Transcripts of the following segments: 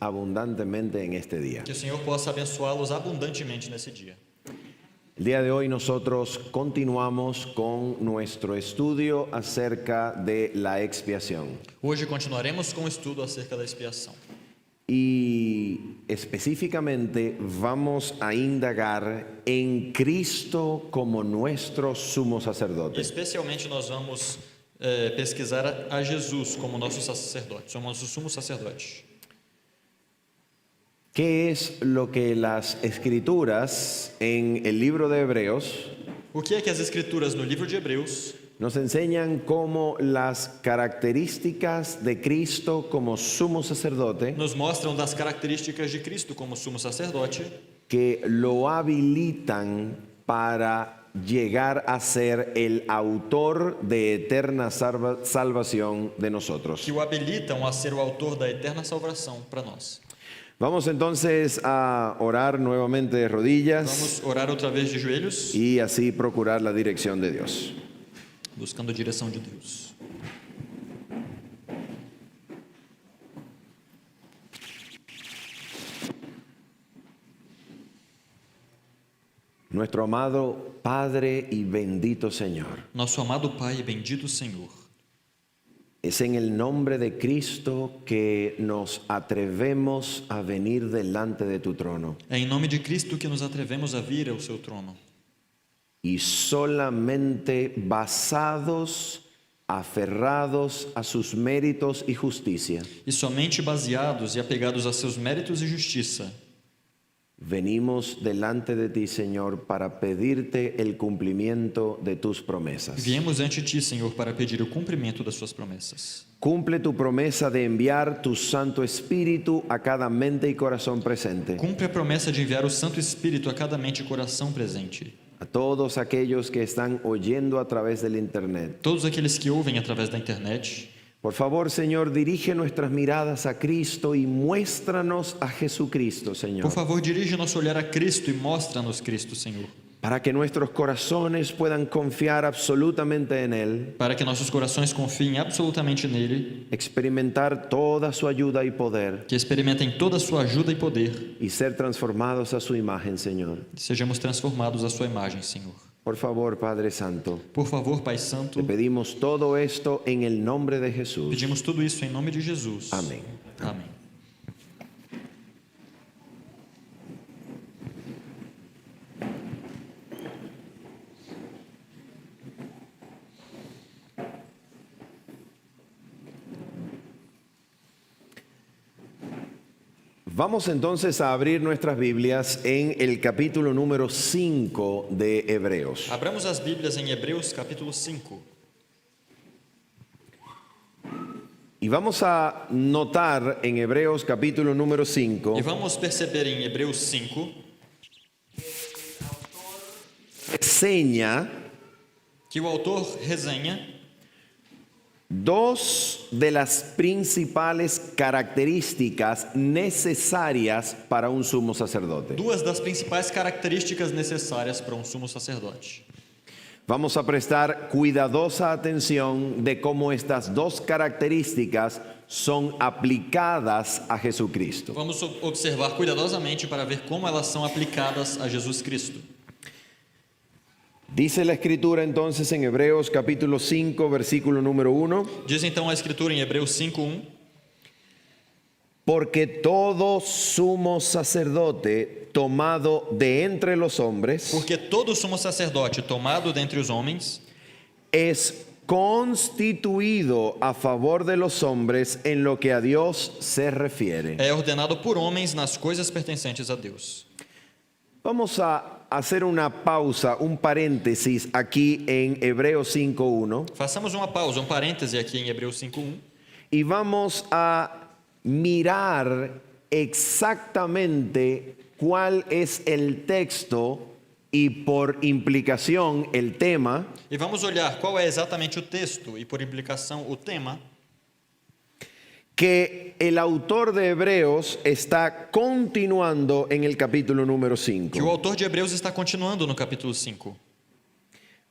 abundantemente en este día. Que o Senhor possa abençoá-los abundantemente nesse dia. El día de hoy nosotros continuamos con nuestro estudio acerca de la expiación Hoje continuaremos com o estudo acerca da expiação. y específicamente vamos a indagar en Cristo como nuestro sumo sacerdote. Especialmente nós vamos pesquisar a Jesus como nosso sacerdote, como nosso sumo sacerdote. ¿Qué es lo que las escrituras en el libro de Hebreos O que é que as escrituras no livro de Hebreus nos enseñan como las características de Cristo como sumo sacerdote nos mostram das características de Cristo como sumo sacerdote que lo habilitan para llegar a ser el autor de eterna salvación de nosotros? que o habilitam a ser o autor da eterna salvação para nós. Vamos entonces a orar nuevamente de rodillas Vamos orar outra vez de joelhos, y así procurar la dirección de Dios. buscando a direção de Deus. Nuestro amado Padre y bendito Señor, Nosso amado Pai e bendito Senhor, es en el nombre de Cristo que nos atrevemos a venir delante de tu trono é em nome de Cristo que nos atrevemos a vir ao seu trono. y solamente basados, aferrados a sus méritos y justicia, E somente baseados e apegados a seus méritos e justiça, venimos delante de ti, Señor, para pedirte el cumplimiento de tus promesas. viemos ante ti, Senhor, para pedir o cumprimento das suas promessas. Cumple tu promesa de enviar tu Santo Espíritu a cada mente y corazón presente, Cumpre a promessa de enviar o Santo Espírito a cada mente e coração presente. a todos aquellos que están oyendo a través del Internet. Todos aqueles que ouvem através da internet, Por favor, Señor, dirige nuestras miradas a Cristo y muéstranos a Jesucristo, Señor, por favor, dirige nosso olhar a Cristo e mostra-nos Cristo, Senhor, para que nuestros corazones puedan confiar absolutamente en Él, para que nossos corações confiem absolutamente nele, experimentar toda su ayuda y poder que experimentem toda a sua ajuda e poder, y ser transformados a su imagen, Señor. e sejamos transformados à sua imagem, Senhor. Por favor, Padre Santo, Por favor, Pai Santo, te pedimos todo esto en el nombre de Jesús. pedimos tudo isso em nome de Jesus. Amém. Amém. Vamos entonces a abrir nuestras Biblias en el capítulo número 5 de Hebreos. Abramos as Bíblias em Hebreus capítulo 5. Y vamos a notar en Hebreos capítulo número 5 E vamos perceber em Hebreus 5 seña que o autor resenha dos de las principales características necesarias para un sumo sacerdote. duas das principais características necessárias para um sumo sacerdote. Vamos a prestar cuidadosa atención de cómo estas dos características son aplicadas a Jesucristo. Vamos observar cuidadosamente para ver como elas são aplicadas a Jesus Cristo. Dice la Escritura entonces en Hebreos capítulo 5, versículo número 1, Diz então a Escritura em Hebreus 5:1: porque todo sumo sacerdote tomado de entre los hombres Porque todo sumo sacerdote tomado dentre os homens es constituido a favor de los hombres en lo que a Dios se refiere. é ordenado por homens nas coisas pertencentes a Deus. Vamos a hacer una pausa, un paréntesis aquí en Hebreos 5.1 Façamos uma pausa, parêntese aqui em Hebreus 5:1 y vamos a mirar exactamente cuál es el texto y por implicación el tema e vamos olhar qual é exatamente o texto e, por implicação, o tema que el autor de Hebreos está continuando en el capítulo número que o 5. autor de Hebreus está continuando no capítulo 5.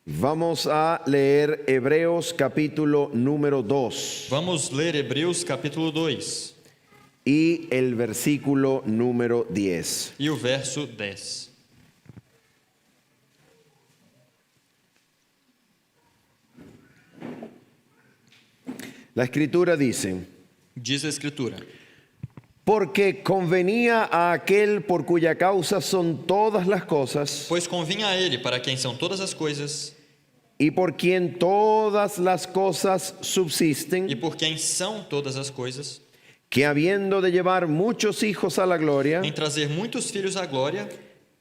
Vamos a leer Hebreos capítulo número 2. Vamos ler Hebreus capítulo 2. y el versículo número 10. e o verso 10. La escritura dice: Diz a Escritura: porque convenía a aquel por cuya causa son todas las cosas, Pois convinha a ele, para quem são todas as coisas, y por quien todas las cosas subsisten, e por quem são todas as coisas, que habiendo de llevar muchos hijos a la gloria, em trazer muitos filhos à glória,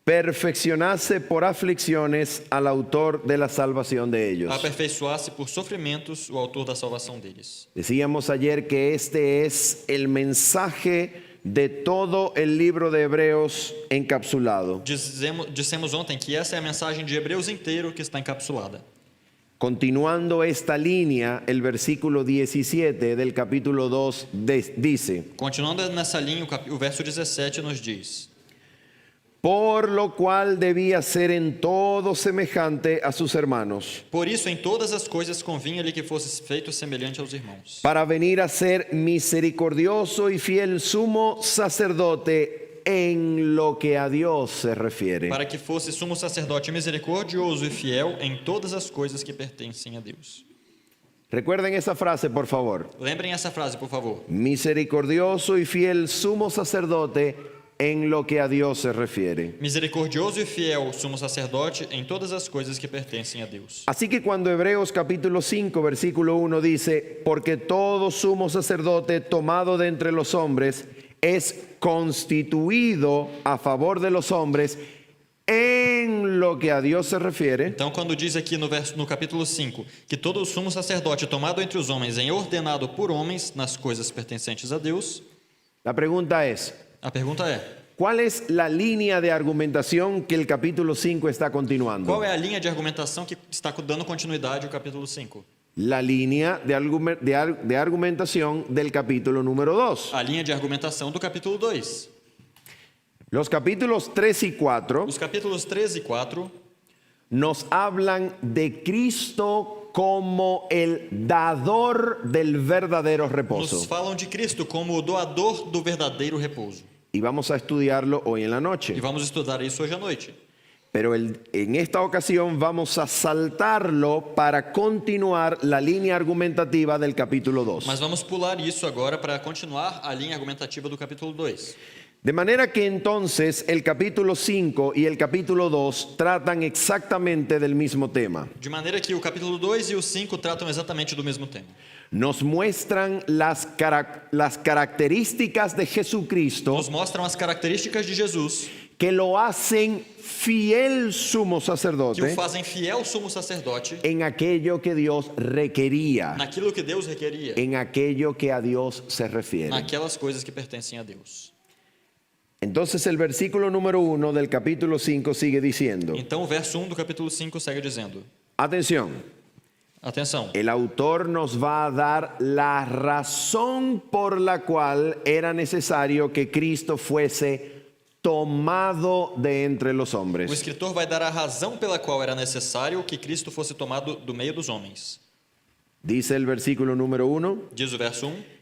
perfeccionase por aflicciones al autor de la salvación de ellos. aperfeiçoasse por sofrimentos o autor da salvação deles. Decíamos ayer que este es el mensaje de todo el libro de Hebreos encapsulado. Dissemos ontem que essa é a mensagem de Hebreus inteiro que está encapsulada. Continuando esta línea, el versículo 17 del capítulo 2 dice: Continuando nessa linha, o verso 17 nos diz: por lo cual debía ser en todo semejante a sus hermanos, Por isso, em todas as coisas convinha-lhe que fosse feito semelhante aos irmãos, para venir a ser misericordioso y fiel sumo sacerdote en lo que a Dios se refiere. para que fosse sumo sacerdote misericordioso e fiel em todas as coisas que pertencem a Deus. Recuerden esa frase, por favor. Lembrem essa frase, por favor. Misericordioso y fiel sumo sacerdote en lo que a Dios se refiere. Misericordioso e fiel sumo sacerdote em todas as coisas que pertencem a Deus. Así que cuando Hebreos capítulo 5 versículo 1 dice: porque todo sumo sacerdote tomado de entre los hombres es constituido a favor de los hombres en lo que a Dios se refiere, Então, quando diz aqui no capítulo 5 que todo sumo sacerdote tomado entre os homens é ordenado por homens nas coisas pertencentes a Deus, la pregunta es: a pergunta é: ¿cuál es la línea de argumentación que el capítulo 5 está continuando? qual é a linha de argumentação que está dando continuidade ao capítulo 5? La línea de argumentación del capítulo número 2. A linha de argumentação do capítulo 2. Los capítulos 3 y 4 Os capítulos 3 e 4 nos hablan de Cristo como el dador del verdadero nos reposo. falam de Cristo como o doador do verdadeiro repouso. Y vamos a estudiarlo hoy en la E noche. vamos estudar isso hoje à noite. Pero en esta ocasión vamos a saltarlo para continuar la línea argumentativa del capítulo 2. Mas vamos pular isso agora para continuar a linha argumentativa do capítulo 2. De manera que entonces el capítulo 5 y el capítulo 2 tratan exactamente del mismo tema. De maneira que o capítulo 2 e o 5 tratam exatamente do mesmo tema. Nos muestran las características de Jesucristo Nos mostram as características de Jesus que lo hacen fiel sumo que o sacerdote fazem fiel sumo sacerdote en aquello que Dios requería, naquilo que Deus requeria, en aquello que a Dios se refiere. naquelas coisas que pertencem a Deus. Entonces el versículo número 1 del capítulo 5 sigue diciendo, Então o verso 1 do capítulo 5 segue dizendo: atención, Atenção, el autor nos va a dar la razón por la cual era necesario que Cristo fuese tomado de entre los o hombres. escritor vai dar a razão pela qual era necessário que Cristo fosse tomado do meio dos homens. Dice el versículo número 1, Diz o verso 1: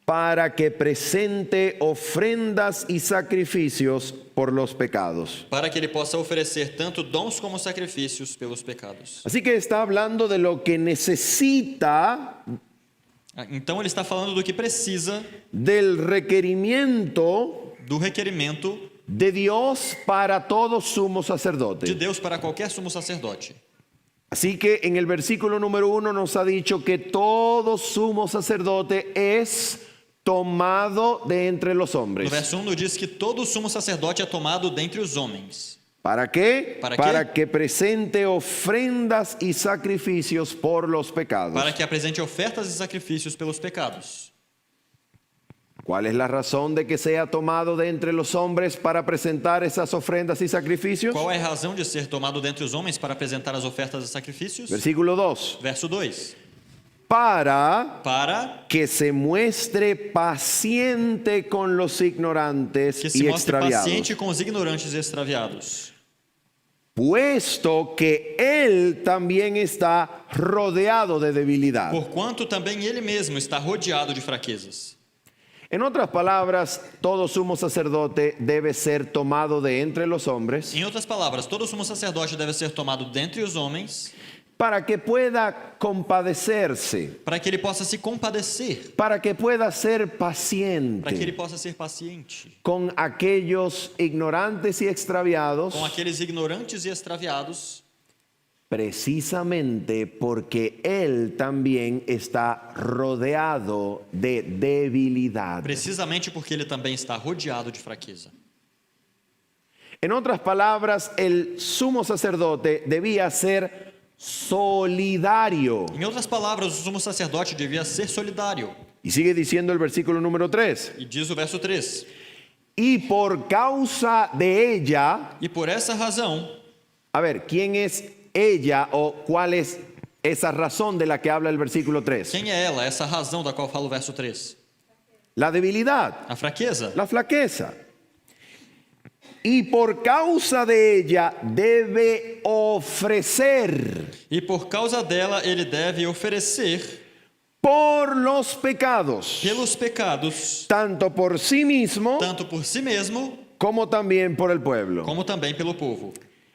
para que presente ofrendas y sacrificios por los pecados. para que ele possa oferecer tanto dons como sacrifícios pelos pecados. Así que está hablando de lo que necesita Então ele está falando do que precisa, del requerimiento do requerimento de Dios para todo sumo de sacerdote. Deus para qualquer sumo sacerdote. Así que en el versículo número 1 nos ha dicho que todo sumo sacerdote es tomado de entre los No hombres. verso 1 nos diz que todo sumo sacerdote é tomado dentre os homens. ¿Para qué? ¿Para qué? Para que presente ofrendas y sacrificios por los pecados. Para que apresente ofertas e sacrifícios pelos pecados. ¿Cuál es la razón de que sea tomado de entre los hombres para presentar esas ofrendas y sacrificios? Qual é a razão de ser tomado dentre os homens para apresentar as ofertas e sacrifícios? Versículo 2. Verso 2: Para que se muestre paciente con los ignorantes que se y mostre extraviados, paciente com os ignorantes e extraviados, puesto que él también está rodeado de debilidad. porquanto também ele mesmo está rodeado de fraquezas. En otras palabras, todo sumo sacerdote debe ser tomado de entre los hombres Em outras palavras, todo sumo sacerdote deve ser tomado dentre os homens para que pueda compadecerse, para que ele possa se compadecer, para que pueda ser para que ele paciente possa ser paciente con aquellos ignorantes y extraviados, com aqueles ignorantes e extraviados, precisamente porque él también está rodeado de debilidad. precisamente porque ele também está rodeado de fraqueza. En otras palabras, el sumo sacerdote debía ser solidario. Em outras palavras, o sumo sacerdote devia ser solidário. Y sigue diciendo el versículo número 3. E diz o verso 3: Y por causa de ella, E por essa razão, a ver, ¿quién es ella o cuál es esa razón de la que habla el versículo 3? quem é ela, essa razão da qual fala o verso 3? La debilidad, A fraqueza. la flaqueza. Y por causa de ella debe ofrecer E por causa dela, ele deve oferecer por los pecados, pelos pecados, tanto por sí mismo tanto por si mesmo, como también por el pueblo. como também pelo povo.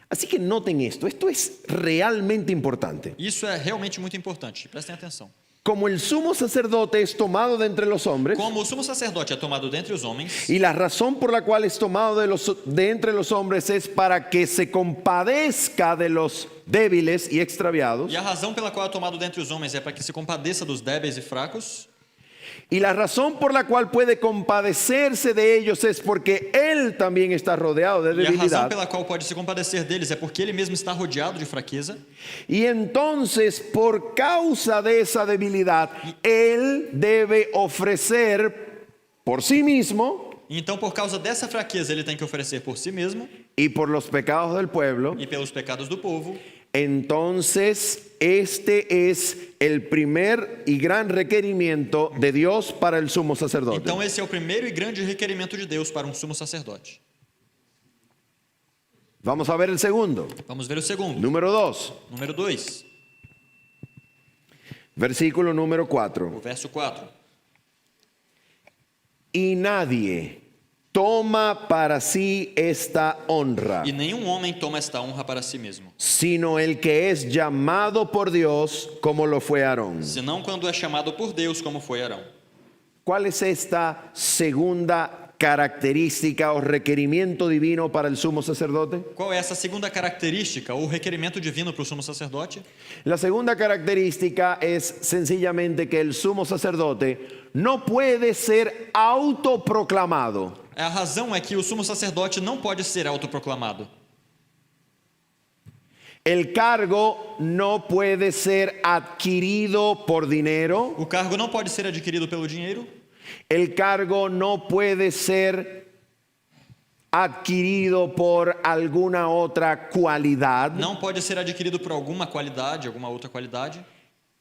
Así que noten esto es realmente importante. Isso é realmente muito importante, prestem atenção. Como el sumo sacerdote es tomado de entre los hombres, Como o sumo sacerdote é tomado dentre os homens, y la razón por la cual es tomado de entre los hombres es para que se compadezca de los débiles y extraviados. e a razão pela qual é tomado dentre os homens é para que se compadeça dos débeis e fracos, Y la razón por la cual puede compadecerse de ellos es porque él también está rodeado de e a razão debilidad. pela qual pode se compadecer deles é porque ele mesmo está rodeado de fraqueza, Y entonces, por causa de esa debilidad, él debe ofrecer por sí mismo e então por causa dessa fraqueza ele tem que oferecer por si mesmo y por los pecados del pueblo. e pelos pecados do povo. Entonces, este es el primer y gran requerimiento de Dios para el sumo sacerdote. Então esse é o primeiro e grande requerimento de Deus para um sumo sacerdote. Vamos a ver el segundo. Vamos ver o segundo. Número 2, Número 2, versículo número o 4. verso 4. Y nadie toma para sí esta honra, E nenhum homem toma esta honra para si mesmo, sino el que es llamado por Dios como lo fue Aarón. senão quando é chamado por Deus, como foi Arão. ¿Cuál es esta segunda característica o requerimiento divino para el sumo sacerdote? Qual é essa segunda característica ou requerimento divino para o sumo sacerdote? La segunda característica es sencillamente que el sumo sacerdote no puede ser autoproclamado. A razão é que o sumo sacerdote não pode ser autoproclamado. El cargo no puede ser adquirido por dinero. O cargo não pode ser adquirido pelo dinheiro. El cargo no puede ser adquirido por alguna otra cualidad. Não pode ser adquirido por alguma qualidade, alguma outra qualidade.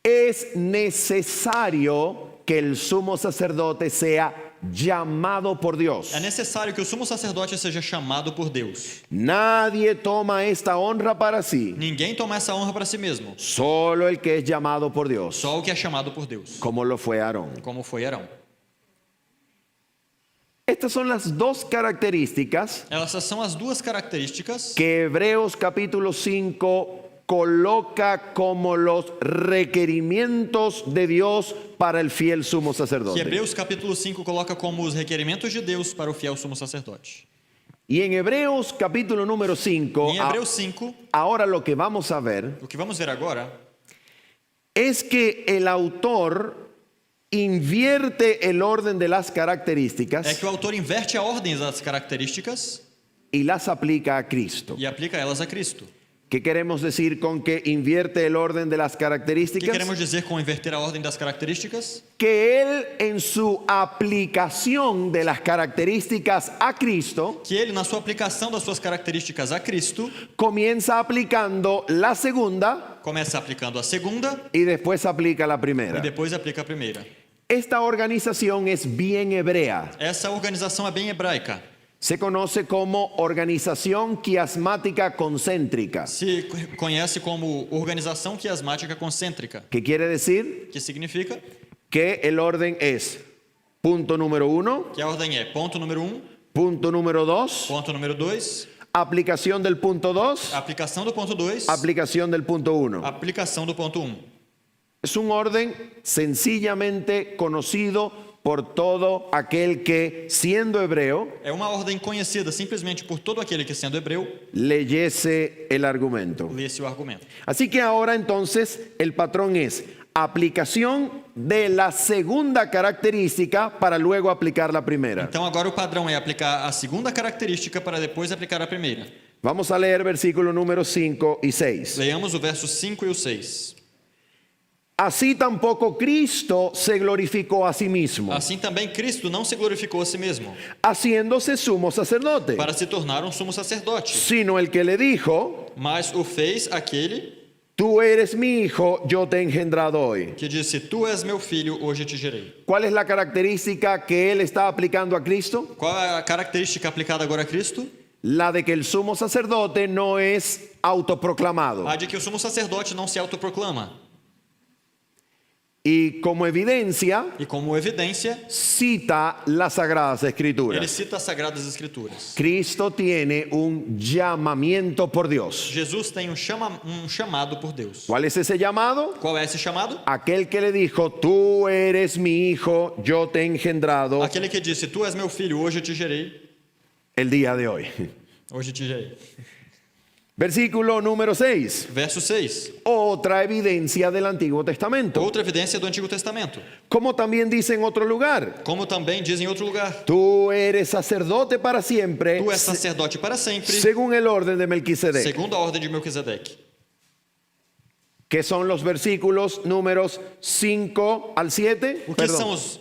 Es necesario que el sumo sacerdote sea llamado por Dios. É necessário que o sumo sacerdote seja chamado por Deus. Nadie toma esta honra para sí, Ninguém toma essa honra para si mesmo. solo el que es llamado por Dios, Só o que é chamado por Deus, como lo fue Aarón. como foi Arão. Estas son las dos características Essas são as duas características que Hebreos capítulo 5 coloca como los requerimientos de Dios para el fiel sumo que sacerdote. Hebreus capítulo 5 coloca como os requerimentos de Deus para o fiel sumo sacerdote. Y en Hebreos capítulo número 5, Em Hebreus 5, ahora lo que vamos a ver o que vamos ver agora es que el autor invierte el orden de las é características que o autor inverte a ordem das características y las aplica a Cristo. e aplica elas a Cristo. ¿Qué queremos decir con que invierte el orden de las O que características? queremos dizer com inverter a ordem das características? Que Él en su aplicación de las características a Cristo Que ele, na sua aplicação das suas características a Cristo, comienza aplicando la segunda começa aplicando a segunda y después aplica la e primera. depois aplica a primeira. Esta organización es bien hebrea. Essa organização é bem hebraica. Se conoce como organización quiasmática concéntrica. Se conhece como organização quiasmática concêntrica, ¿Qué quiere decir? que significa Que el orden es Punto número 1. que a ordem é ponto número 1, Punto número 2. ponto número 2, Aplicación del punto 2. aplicação do ponto 2, Aplicación del punto 1. aplicação do ponto 1. Es un orden sencillamente conocido por todo aquel que, siendo hebreo, É uma ordem conhecida simplesmente por todo aquele que, sendo hebreu, leyese el argumento. lê-se o argumento. Así que ahora entonces el patrón es aplicación de la segunda característica para luego aplicar la primera. Então agora o padrão é aplicar a segunda característica para depois aplicar a primeira. Vamos a leer versículo número 5 y 6. Leamos o verso 5 e o 6. Así tampoco Cristo se glorificó a sí mismo, Assim também Cristo não se glorificou a si mesmo, haciéndose sumo sacerdote, para se tornar um sumo sacerdote, sino el que le dijo, mas o fez aquele tú eres mi hijo, yo te he engendrado hoy. que disse: Tu és meu filho, hoje te gerei. ¿Cuál es la característica que él está aplicando a Cristo? Qual é a característica aplicada agora a Cristo? La de que el sumo sacerdote no es autoproclamado. A de que o sumo sacerdote não se autoproclama. Y como evidencia, E como evidência, cita las Sagradas ele Escrituras. cita as Sagradas Escrituras. Cristo tiene un llamamiento por Dios. Jesus tem um chamado por Deus. ¿Cuál es ese llamado? Qual é esse chamado? Aquel que le dijo, tú eres mi hijo, yo te he engendrado Aquele que disse: Tu és meu filho, hoje eu te gerei. el día de hoy. Hoje te gerei. Versículo número 6. Verso 6. Otra evidencia del Antiguo Testamento. Outra evidência do Antigo Testamento. Como también dice en otro lugar, Como também diz em outro lugar: tú eres sacerdote para siempre, Tu és sacerdote para sempre, según el orden de Melquisedec. segundo a ordem de Melquisedeque. Que son los versículos números 5 al 7. O que são os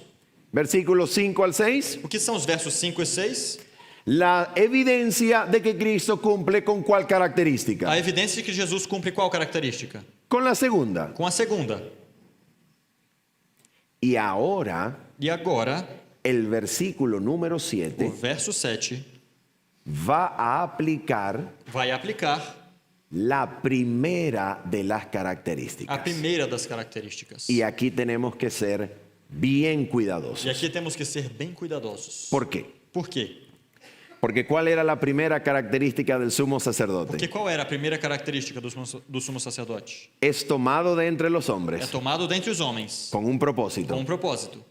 Versículos 5 al 6. O que são os versos 5 e 6? La evidencia de que Cristo cumple con cuál característica. A evidência de que Jesus cumpre qual característica? Con la segunda. Com a segunda. Y ahora, E agora, el versículo número o 7 verso 7 va a aplicar vai aplicar la primera de las a características. primeira das características. Y aquí tenemos que ser bien cuidadosos. E aqui temos que ser bem cuidadosos. ¿Por qué? Por quê? Porque ¿cuál era la primera característica del sumo sacerdote? Porque qual era a primeira característica do sumo sacerdote? Es tomado de entre los É hombres tomado dentre os homens, con un propósito, com um propósito,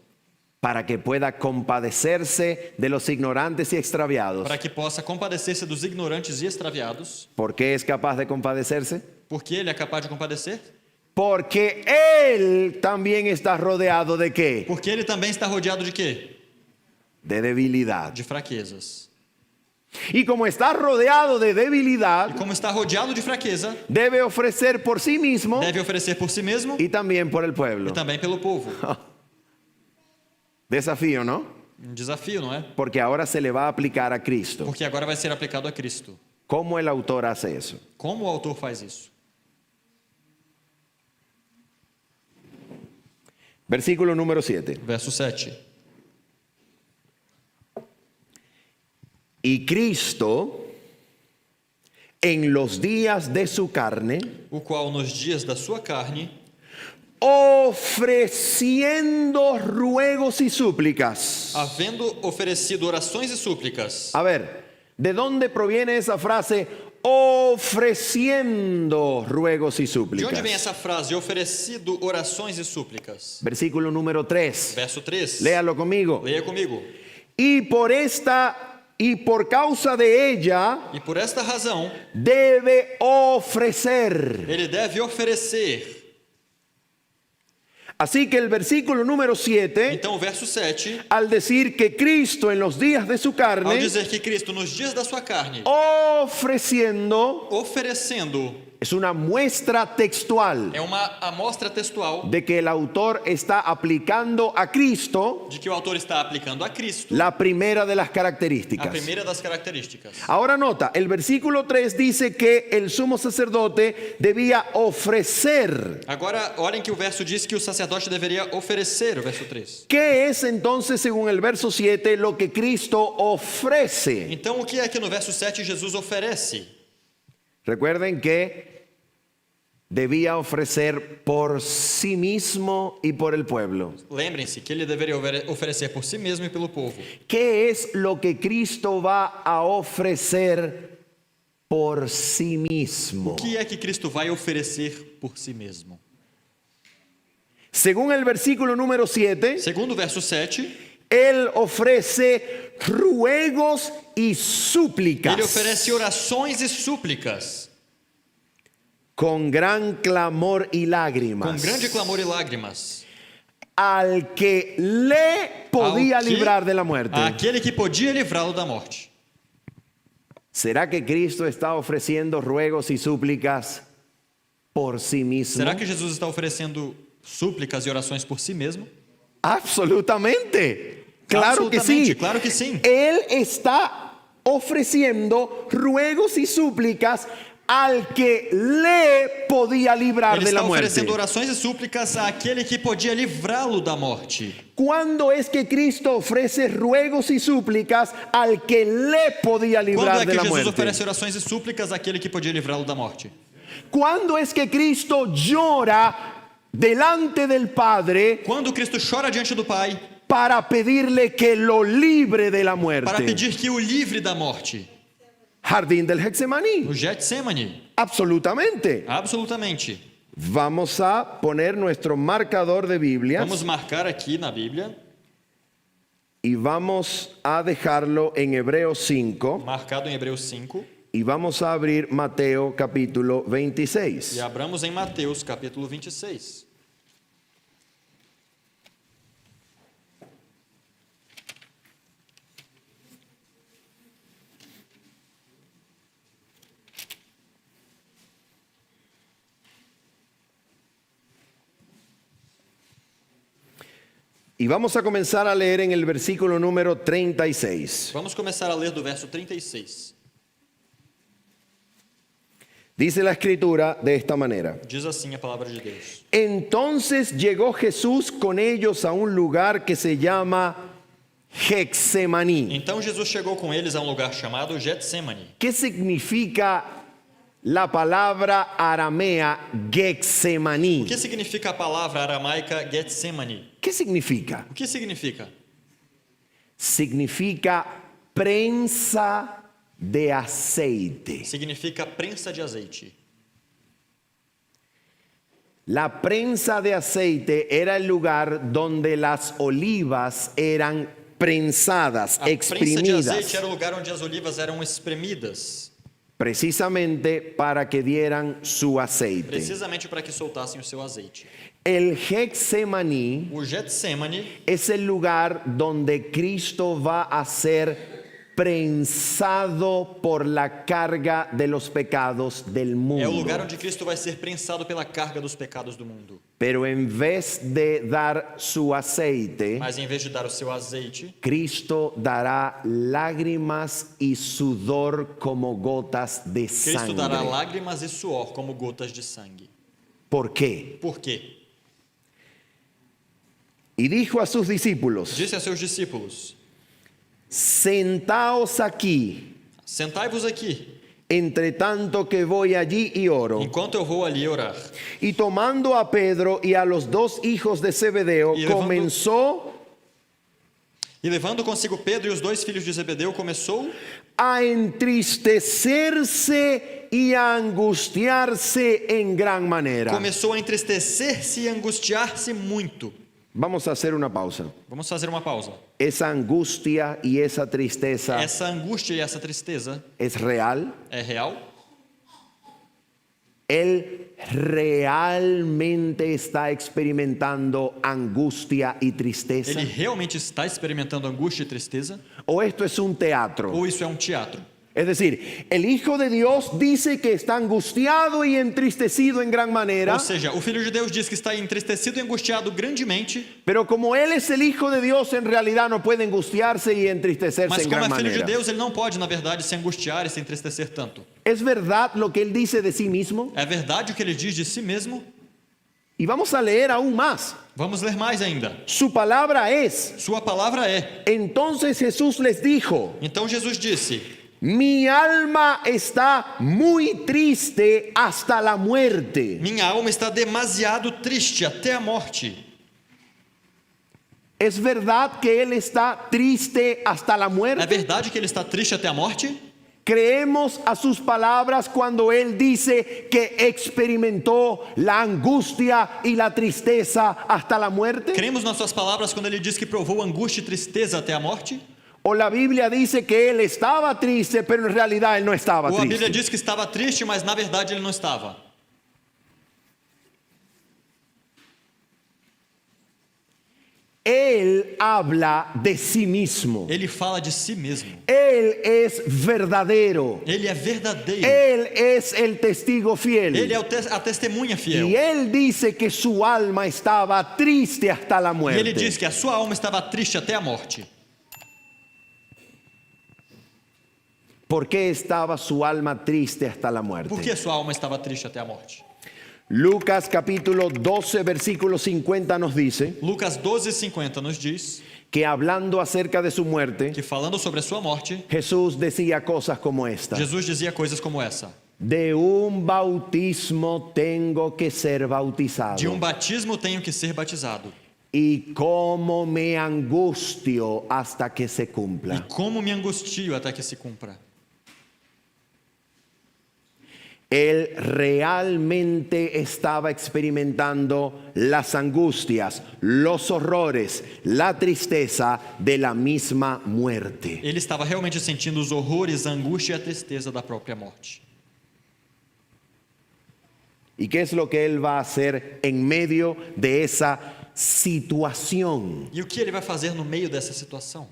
para que pueda compadecerse de los ignorantes y extraviados. para que possa compadecer-se dos ignorantes e extraviados. ¿Por qué es capaz de compadecerse? Por que ele é capaz de compadecer? Porque él también está rodeado de ¿qué? Porque ele também está rodeado de quê? De debilidad. De fraquezas. Y como está rodeado de E debilidad, como está rodeado de fraqueza, debe ofrecer por sí mismo deve oferecer por si mesmo y también por el pueblo. e também pelo povo. Desafío, ¿no? Um desafio, não é? Porque ahora se le va a aplicar a Cristo. Porque agora vai ser aplicado a Cristo. ¿Cómo el autor hace eso? Como o autor faz isso? Versículo número 7. Verso 7. Y Cristo, en los días de su carne, O qual nos dias da sua carne, ofreciendo ruegos y súplicas. havendo oferecido orações e súplicas. A ver, ¿de dónde proviene esa frase? Ofreciendo ruegos y De onde vem súplicas. essa frase, oferecido orações e súplicas? Versículo número 3. Verso 3. Léalo conmigo. Leia comigo. Y por causa de ella E por esta razão, debe ofrecer. ele deve oferecer. Así que el versículo número 7, Então, o verso 7, al decir que Cristo en los días de su ao carne, dizer que Cristo, nos dias da sua carne, ofreciendo, oferecendo, es una muestra textual é uma amostra textual de que el autor está aplicando a Cristo de que o autor está aplicando a Cristo la primera de las a características. primeira das características. Ahora nota, el versículo 3 dice que el sumo sacerdote debía ofrecer. Agora, olhem que o verso diz que o sacerdote deveria oferecer, o verso 3. ¿Qué es entonces, según el verso 7, lo que Cristo ofrece? Então, o que é que no verso 7 Jesus oferece? Recuerden que debía ofrecer por sí mismo y por el pueblo. Lembrem-se que ele deveria oferecer por si mesmo e pelo povo. ¿Qué es lo que Cristo va a ofrecer por sí mismo? O que é que Cristo vai oferecer por si mesmo? Según el versículo número 7, Segundo o verso 7, Él ofrece ruegos y súplicas ele oferece orações e súplicas, con gran clamor y com lágrimas grande clamor e lágrimas, al que le podía ao que- librar de la muerte. àquele que podia livrá-lo da morte. ¿Será que Cristo está ofreciendo ruegos y súplicas por sí mismo? Será que Jesus está oferecendo súplicas e orações por si mesmo? Absolutamente. Claro que sí. Claro que sim. Él está ofreciendo ruegos y súplicas al que le podía librar Ele de la está muerte. oferecendo orações e súplicas àquele que podia livrá-lo da morte. ¿Cuándo es que Cristo ofrece ruegos y súplicas al que le podía Quando librar é de que la Jesus muerte? oferece orações e súplicas àquele que podia livrá-lo da morte? ¿Cuándo es que Cristo llora delante del Padre Quando Cristo chora diante do Pai para pedirle que lo libre de la para muerte? pedir que o livre da morte? Jardín del Getsemaní. No Getsemane. Absolutamente. Absolutamente. Vamos a poner nuestro marcador de Biblia Vamos marcar aqui na Bíblia, y vamos a dejarlo en Hebreos 5 marcado em Hebreus 5, y vamos a abrir Mateo capítulo e 26. abramos em Mateus capítulo 26. Y vamos a comenzar a leer en el versículo número 36. Vamos começar a ler do verso 36. Dice la escritura de esta manera. Diz assim a palavra de Deus. Entonces llegó Jesús con ellos a un lugar que se llama Getsemaní. Então Jesus chegou com eles a um lugar chamado Getsemane. ¿Qué significa la palabra aramea O Getsemaní? que significa a palavra aramaica Getsemane? ¿Qué significa? O que significa? Significa prensa de aceite. Significa prensa de azeite. La prensa de aceite era el lugar donde las olivas eran prensadas, A prensa de exprimidas, azeite era o lugar onde as olivas eram espremidas, precisamente para que dieran su aceite. precisamente para que soltassem o seu azeite. El Getsemaní O Getsemane es el lugar donde Cristo va a ser prensado por la carga de los pecados del é o mundo. lugar onde Cristo vai ser prensado pela carga dos pecados do mundo. Pero en vez de dar su aceite, Mas em vez de dar o seu azeite, Cristo dará lágrimas y sudor como gotas de Cristo dará sangre. lágrimas e suor como gotas de sangue. ¿Por qué? Por quê? Y dijo a sus discípulos: Disse a seus discípulos: sentaos aquí, sentai-vos aqui, entre tanto que voy allí y oro. enquanto eu vou ali orar. Y tomando a Pedro y a los dos hijos de Zebedeo, Y levando- comenzó E levando consigo Pedro e os dois filhos de Zebedeu, começou a entristecerse y a angustiarse en gran manera. começou a entristecer-se e angustiar-se muito. Vamos a hacer una pausa. Vamos fazer uma pausa. Esa angustia y esa tristeza Essa angústia e essa tristeza es real. é real? Él realmente está experimentando angustia y tristeza. Ele realmente está experimentando angústia e tristeza? ¿O esto es un teatro? Ou isso é um teatro? Es decir, el Hijo de Dios dice que está angustiado y entristecido en gran manera, Ou seja, o Filho de Deus diz que está entristecido e angustiado grandemente, pero como Él es el Hijo de Dios, en realidad no puede angustiarse y entristecerse mas en como gran é Filho de manera. Deus, ele não pode, na verdade, se angustiar e se entristecer tanto. ¿Es verdad lo que Él dice de sí mismo? É verdade o que ele diz de si mesmo? Y vamos a leer aún más. Vamos ler mais ainda. Su palabra es: Sua palavra é. entonces Jesús les dijo, Então Jesus disse: mi alma está muy triste hasta la muerte. Minha alma está demasiado triste até a morte. ¿Es verdad que él está triste hasta la É muerte? verdade que ele está triste até a morte? Creemos a sus palabras cuando él dice que experimentó la angustia y la tristeza hasta la muerte. Cremos nas suas palavras quando ele diz que provou angústia e tristeza até a morte? O la Biblia dice que él estaba triste, pero en realidad él no estaba Ou a Bíblia triste. diz que estava triste, mas na verdade ele não estava? Él habla de sí mismo. Ele fala de si mesmo. Él es verdadero. Ele é verdadeiro. Él es el testigo fiel. Ele é a testemunha fiel. Y él dice que su alma estaba triste hasta la E ele muerte. diz que a sua alma estava triste até a morte. ¿Por qué estaba su alma triste hasta la muerte? Por que sua alma estava triste até a morte? Lucas capítulo 12 versículo 50 nos dice Lucas 12:50 nos diz que hablando acerca de su muerte, que falando sobre a sua morte, Jesús decía cosas como esta: Jesus dizia coisas como essa: de un bautismo tengo que ser bautizado, de batismo tenho que ser batizado, y cómo me angustio hasta que se e cumpla. como me angustio até que se cumpra. Él realmente estaba experimentando las angustias, los horrores, la tristeza de la misma muerte. Ele estava realmente sentindo os horrores, a angústia e a tristeza da própria morte. ¿Y qué es lo que él va a hacer en medio de esa situación? E o que ele vai fazer no meio dessa situação?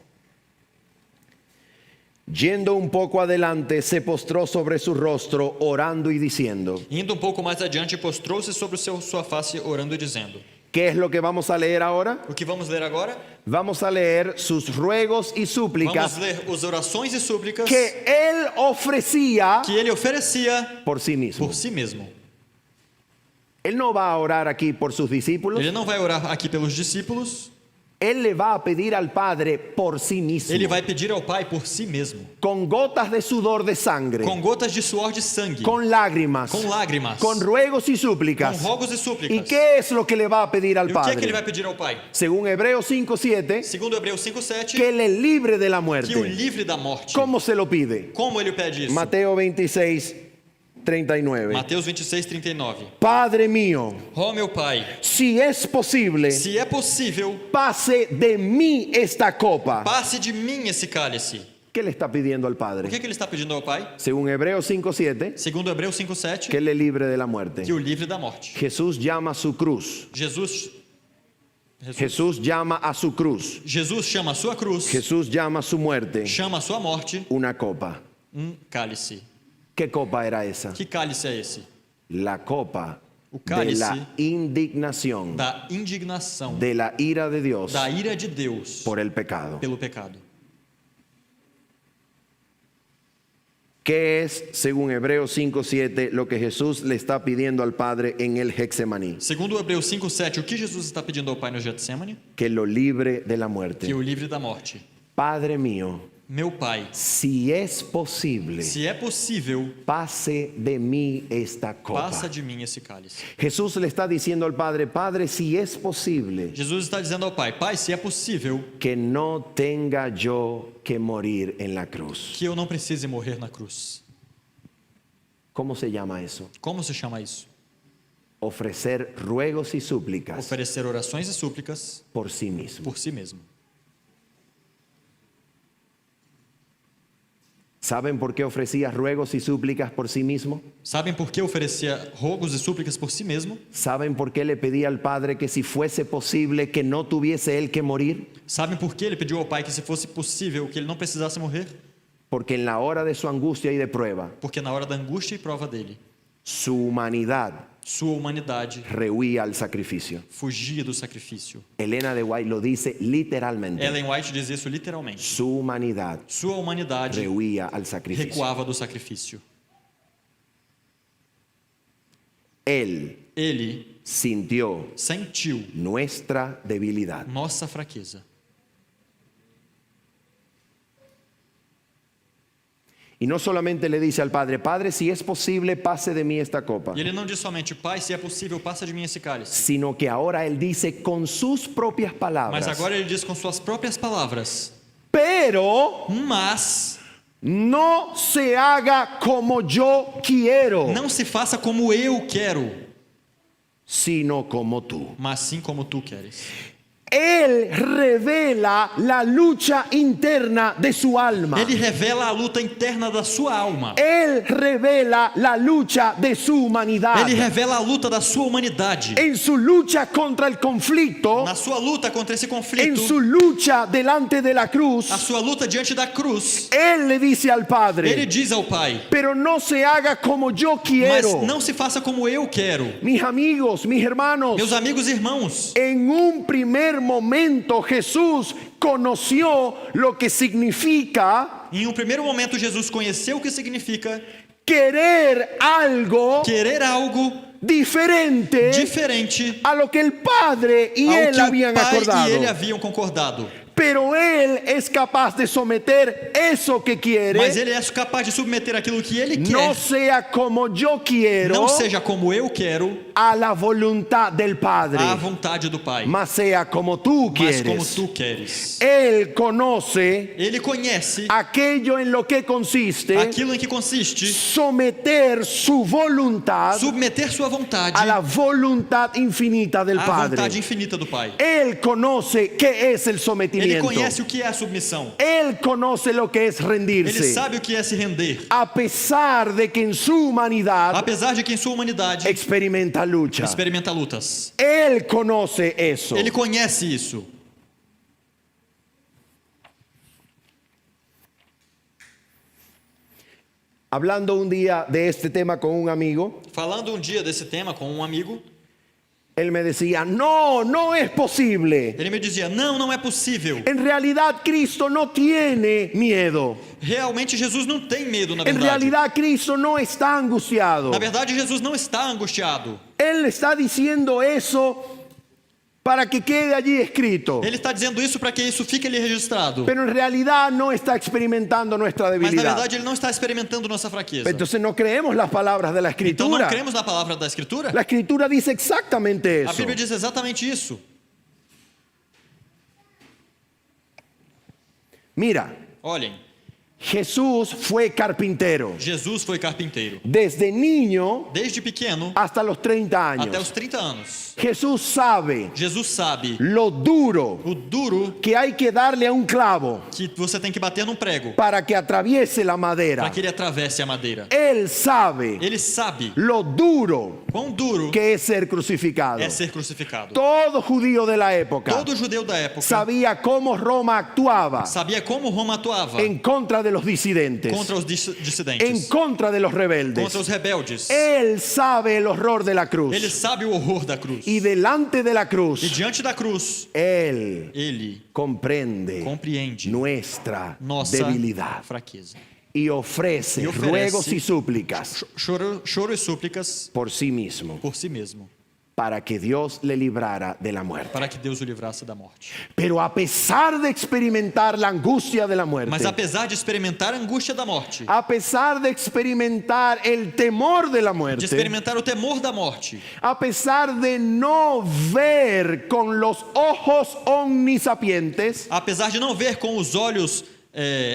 Yendo un poco adelante, se postró sobre su rostro, orando y diciendo. Indo pouco mais adiante, postrou-se sobre sua face, orando e dizendo. ¿Qué es lo que vamos a leer ahora? O que vamos ler agora? Vamos a leer sus ruegos y súplicas Vamos ler as orações e súplicas que él ofrecía que ele oferecia por sí mismo. por si mesmo. Él no va a orar aquí por sus discípulos. Ele não vai orar aqui pelos discípulos, Él le va a pedir al Padre por sí mismo. ele vai pedir ao Pai por si mesmo, Con gotas de sudor de sangre. com gotas de suor de sangue, Con lágrimas. com lágrimas, Con ruegos y com súplicas. rogos e súplicas. ¿Y qué es lo que le va a pedir al E o que é que ele Padre? vai pedir ao Pai? Según Hebreos 5:7, Segundo Hebreus 5:7, que le libre de la que o muerte. livre da morte. ¿Cómo se lo pide? Como ele pede isso? Mateo 26:39. Mateus 26:39. Padre mío, Ó meu Pai, si es posible, se é possível, pase de mí esta copa. passe de mim esse cálice. ¿Qué le está pidiendo al O Padre? que ele está pedindo ao Pai? Según Hebreos 5:7, Segundo Hebreus 5:7, que le libre de la muerte. que o livre da morte. Jesús llama a su cruz. Jesus Jesús llama a su cruz. chama a sua cruz, Jesús llama a su muerte chama a sua morte, una copa. Cálice. ¿Qué copa era esa? Que cálice é esse? La copa O de cálice la indignación, da indignação, de la ira de Dios da ira de Deus por el pecado. pelo pecado. ¿Qué es, según Hebreos 5:7, lo que Jesús le está pidiendo al Padre en el Getsemaní? Segundo Hebreus 5:7, o que Jesus está pedindo ao Pai no Getsemane? Que lo libre de la Que muerte. o livre da morte. Padre mío, Meu Pai, si es posible, se é possível, pase de mí esta copa. passa de mim esse cálice. Jesús le está diciendo al Padre, Padre, si es posible, Jesus está dizendo ao Pai, Pai, se é possível, que no tenga yo que morir en la cruz. que eu não precise morrer na cruz. ¿Cómo se llama eso? Como se chama isso? Ofrecer ruegos y súplicas Oferecer orações e súplicas por sí mismo. por si mesmo. ¿Saben por qué ofrecía ruegos y súplicas por sí mismo? Sabem por que oferecia rogos e súplicas por si mesmo? ¿Saben por qué le pedía al Padre que si fuese posible que no tuviese él que morir? Sabem por que ele pediu ao Pai que se fosse possível que ele não precisasse morrer? Porque en la hora de su angustia y de prueba, Porque na hora da angústia e prova dele, su humanidad sua humanidade rehuía al sacrificio. fugia do sacrifício. Elena de White lo dice literalmente. Ellen White diz isso literalmente. Su humanidad Sua humanidade rehuía al sacrificio. recuava do sacrifício. Él Ele sintió sentiu nuestra debilidad. nossa fraqueza. Y no solamente le dice al Padre, Padre, si es posible, pase de mí esta copa, E ele não diz somente, Pai, se é possível, passa de mim esse cálice. sino que ahora Él dice con sus propias Mas palabras, agora ele diz com suas próprias palavras, pero mas no se haga como yo quiero, não se faça como eu quero, sino como tú. mas sim como tu queres. Él revela la lucha interna de su alma. Ele revela a luta interna da sua alma. Él revela la lucha de su humanidad. Ele revela a luta da sua humanidade. En su lucha contra el conflicto, Na sua luta contra esse en conflito, su lucha delante de la cruz, a sua luta diante da cruz, Él le dice al ele Padre, diz ao Pai, pero no se haga como yo mas quiero. não se faça como eu quero. Mis amigos, mis hermanos, Meus amigos e irmãos, en un primer momento Jesús conoció lo que significa em um primeiro momento Jesus conheceu o que significa querer algo querer algo diferente diferente a lo que el Padre y ao Él que o habían Pai acordado. e ele haviam concordado. Pero Él es capaz de someter eso que quiere, Mas ele é capaz de submeter aquilo que ele no quer, sea como yo quiero, não seja como eu quero, a la voluntad del Padre, à vontade do Pai, mas sea como tú mas como quieres. tu queres. Él conoce Ele conhece aquello en lo que consiste aquilo em que consiste someter su voluntad submeter sua vontade a la voluntad infinita del à Padre. vontade infinita do Pai. Él conoce qué es el Ele sometimiento. conhece o que é a submissão. Él conoce lo que es Ele rendirse. sabe o que é se render. A pesar de que en su humanidad Apesar de que em sua humanidade experimenta lucha. experimenta lutas. Él conoce eso. Ele conhece isso. Hablando un día de este tema con un amigo, Falando um dia desse tema com um amigo, él me decía, no, no es posible. ele me dizia: não é possível. En realidad Cristo no tiene miedo. Realmente Jesus não tem medo, na En verdade. realidad Cristo no está angustiado. Na verdade, Jesus não está angustiado. Él está diciendo eso para que quede allí escrito. Ele está dizendo isso para que isso fique ali registrado. Pero en realidad no está experimentando nuestra Mas na debilidad. verdade ele não está experimentando nossa fraqueza. Entonces no creemos las palabras de la Então não Escritura. cremos na palavra da Escritura? La Escritura dice exactamente A eso. Bíblia diz exatamente isso. Mira, Olhem, Jesús fue carpintero. Jesus foi carpinteiro. Desde niño Desde pequeno hasta los 30 até años. os 30 anos. Jesús sabe Jesus sabe lo duro o duro que hay que darle a un clavo que você tem que bater num prego para que atraviese la para madera. que ele atravesse a madeira. Él sabe Ele sabe lo duro quão duro que es ser crucificado. é ser crucificado. Todo judío de la época Todo judeu da época sabía cómo Roma actuaba sabia como Roma atuava en contra de los disidentes, contra os en dissidentes, contra de los contra rebeldes. os rebeldes. Él sabe el horror de la Ele cruz. sabe o horror da cruz. Y delante de la E cruz, diante da cruz, Él ele comprende compreende nuestra nossa debilidad fraqueza. y ofrece E oferece ruegos y súplicas Choro e súplicas por sí mismo por si mesmo, para que Dios le librara de la muerte. para que Deus o livrasse da morte. Pero a pesar de experimentar la angustia de la muerte, Mas apesar de experimentar a angústia da morte, a pesar de experimentar el temor de la de muerte, experimentar o temor da morte, a pesar de no ver con los ojos omnisapientes, apesar de não ver com os olhos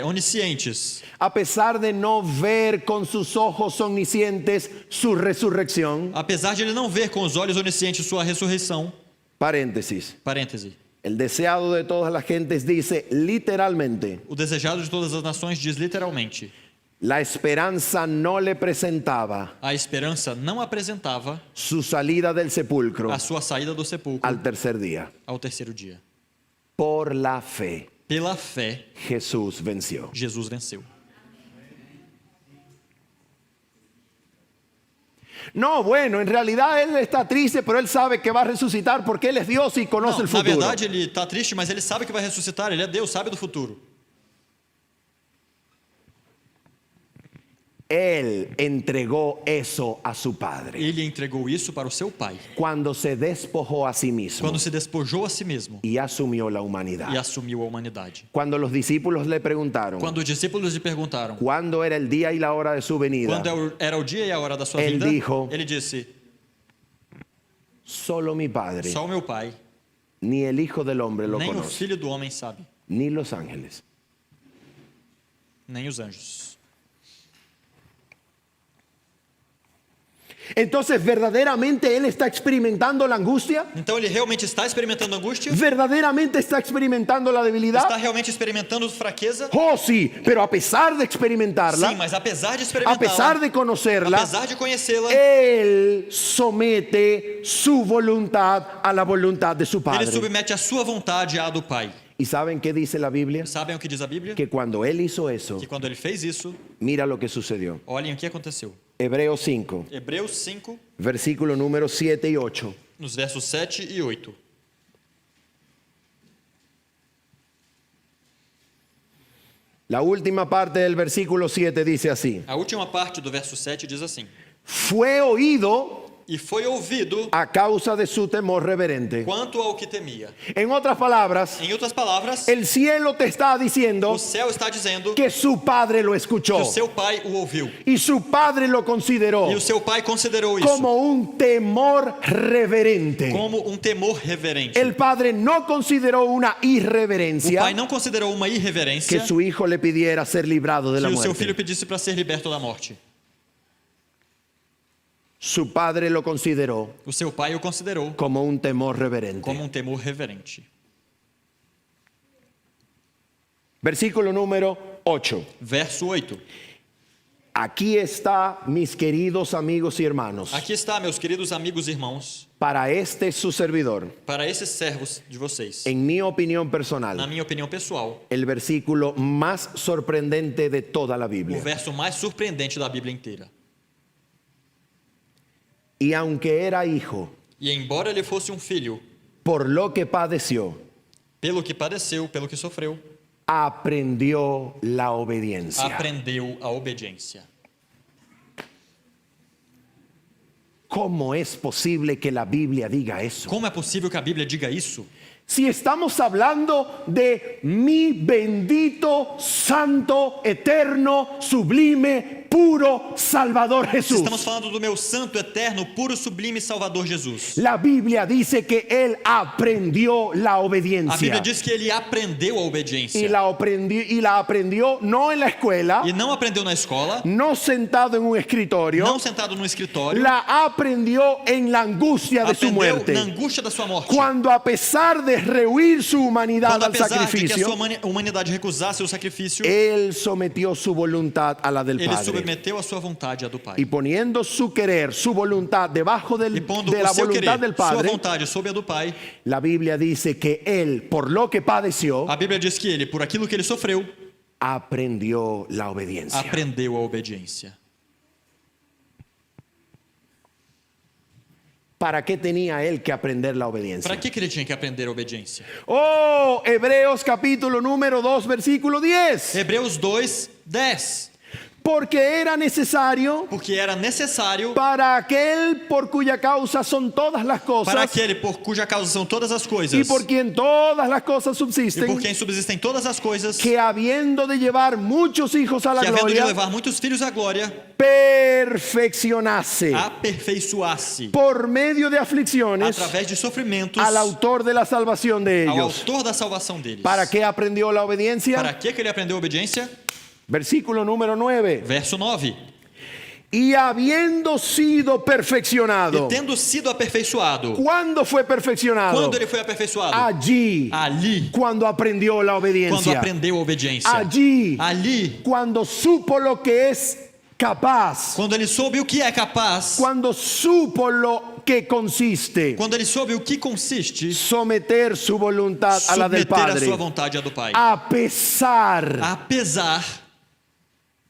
oniscientes, a pesar de no ver con sus ojos omniscientes su resurrección, apesar de ele não ver com os olhos oniscientes sua ressurreição, paréntesis, parêntese, el deseado de todas las gentes dice literalmente, o desejado de todas as nações diz literalmente: la esperanza no le presentaba a esperança não apresentava su salida del sepulcro a sua saída do sepulcro al tercer día. ao terceiro dia. Por la fe, Pela fé, Jesús venció. Jesus venceu. No, bueno, en realidad él está triste, pero él sabe que va a resucitar porque él es Dios y conoce Não, el na futuro. verdade ele está triste, mas ele sabe que vai ressuscitar, ele é Deus, sabe do futuro. Él entregó eso a su Padre. Ele entregou isso para o seu Pai, Cuando se despojó a sí mismo quando se despojou a si mesmo y asumió la e humanidad. assumiu a humanidade. Cuando los discípulos le preguntaron Quando os discípulos lhe perguntaram cuándo era el día y la hora de su venida, quando era o dia e a hora da sua Ele vinda, dijo, ele disse: solo mi Padre, só o meu Pai, ni el Hijo del Hombre lo nem o conoce, Filho do Homem sabe, ni los ángeles. nem os anjos. Entonces, ¿verdaderamente Él está experimentando la angustia? Então ele realmente está experimentando angústia? ¿Verdaderamente está experimentando la debilidad? Está realmente experimentando fraqueza? Oh, sí, pero a pesar de experimentarla, Sim, mas apesar de a pesar experimentá-la, de conocerla, apesar de conhecê-la, Él somete su voluntad a la voluntad de su ele Padre. submete a sua vontade à do Pai. ¿Y saben qué dice la Biblia? Sabem o que diz a Bíblia? Que cuando Él hizo eso, Que quando ele fez isso, mira lo que sucedió. olhem o que aconteceu. Hebreos 5, Hebreus 5, versículo número 7 y 8. nos versos 7 e 8. La última parte del versículo 7 dice así: A última parte do verso 7 diz assim: fue oído E foi ouvido a causa de su temor reverente. quanto ao que temia. En otras palabras, Em outras palavras, el cielo te está diciendo o céu está dizendo que su Padre lo que escuchó o seu Pai o ouviu. y su Padre lo consideró E o seu Pai considerou isso como un temor reverente. como um temor reverente. El Padre no consideró una O irreverencia Pai não considerou uma que irreverência su Hijo le pidiera ser librado de que la o seu filho muerte. pedisse para ser liberto da morte. Su Padre lo consideró O seu Pai o considerou como un temor reverente. como um temor reverente. Versículo número 8. Verso 8. Aquí está, mis queridos amigos y hermanos, Aqui está, meus queridos amigos e irmãos, para este su servidor, para esses servos de vocês. en mi opinión Na personal, minha opinião pessoal, el versículo más sorprendente de toda la o Biblia. verso mais surpreendente da Bíblia inteira. Y aunque era hijo, E embora ele fosse um filho, por lo que padeció, pelo que padeceu, pelo que sofreu, aprendió la obediencia. aprendeu a obediência. ¿Cómo es posible que la Biblia diga eso? Como é possível que a Bíblia diga isso? Si estamos hablando de mi bendito, santo, eterno, sublime, puro Salvador Jesús. Estamos falando do meu santo, eterno, puro, sublime Salvador Jesus. La Biblia dice que Él aprendió la A Bíblia obediencia. diz que ele aprendeu a obediência. Y la aprendió no en la escuela, E não aprendeu na escola, no sentado en un escritorio, não sentado no escritório, la aprendió en la angustia de su aprendeu muerte. na angústia da sua morte. Cuando a pesar de rehuir su humanidad Quando al apesar de que a sacrificio, sua humanidade recusasse o sacrifício, Él sometió su voluntad a la del ele Padre. submeteu a sua vontade à do Pai. Y poniendo su querer, su voluntad debajo E pondo de o la seu voluntad querer, del sua Padre, vontade sob a do Pai, la Biblia dice que Él, por lo que padeció, a Bíblia diz que ele, por aquilo que ele sofreu, aprendió la obediencia. aprendeu a obediência. ¿Para qué tenía Él que aprender la obediencia? Para que ele tinha que aprender a obediência? Oh, Hebreos capítulo número 2, versículo 10. Hebreus 2, 10. Porque era necesario Porque era necessário para aquel por cuya causa son todas las para cosas aquele por cuja causa são todas as coisas y por quien todas las cosas e subsisten, por quem subsistem todas as coisas, que habiendo de llevar muchos hijos a la que havendo de gloria, levar muitos filhos à glória, perfeccionase aperfeiçoasse por medio de aflicciones através de sofrimentos al autor de la salvación de ao ellos. autor da salvação deles. ¿Para qué aprendió la obediencia? Para que ele aprendeu a obediência? Versículo número 9. Verso 9. Y habiendo sido E perfeccionado. tendo sido aperfeiçoado. ¿Cuándo fue perfeccionado? Quando ele foi aperfeiçoado? Allí. Ali. Cuando aprendió la Quando obediencia. aprendeu a obediência. Allí. Ali. Cuando supo lo que es capaz. Quando ele soube o que é capaz. Cuando supo lo que consiste. Quando ele soube o que consiste. Someter su voluntad a la del Submeter a Padre. sua vontade à do Pai. A pesar Apesar